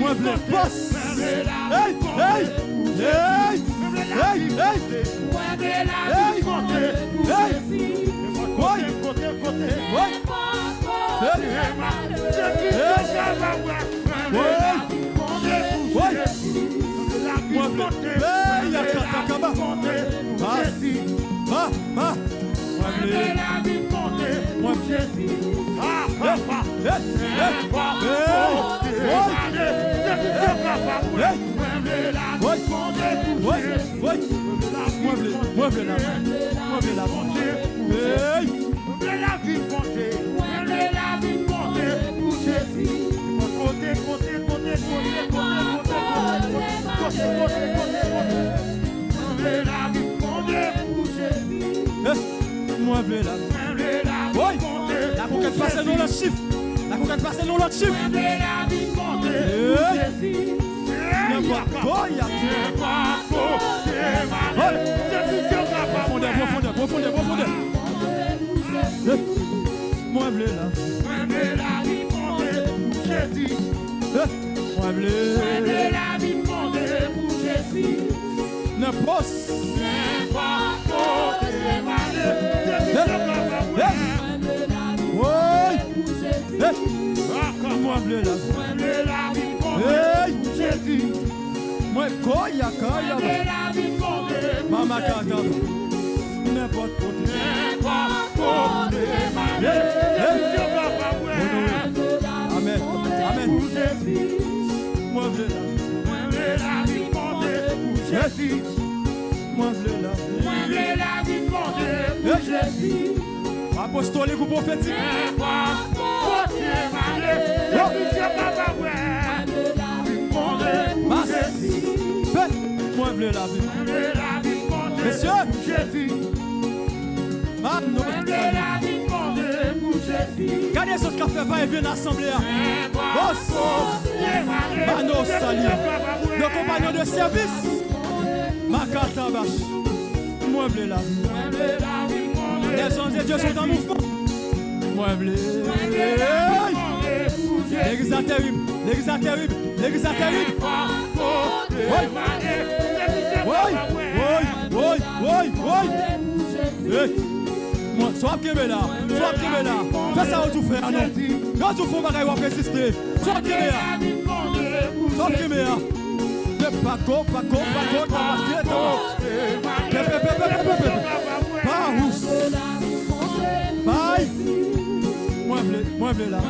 Moi vle boss. Hey, hey, hey, hey, hey. Hey, hey. Oui, oui. Moi vle. Hey, yakakaba. Ah, ah. Moi vle. Moi vle. La conquête passe dans l'autre chiffre. La conquête passe dans l'autre chiffre. Profondeur. Moi vle là. Moi vle. N'importe. Moi vle là. Moi koya. Mama kanta. N'importe côté. Amen. Moi vle là. Moi vle là. Apostolique ou prophétique. Moi vle la vie. Messieurs, regardez ce qu'a fait va et vient l'assemblée. Boss, Mano Sali, le compagnon de service, Makatambash. Moi vle la vie. Les anges de Dieu sont en mouvement. Moi vle. L'église est terrible. Moi, sois là. Fais ça où tu fais, non? Quand tu fais, on va résister. Sois là. Paco, Bye. Moi, vle là.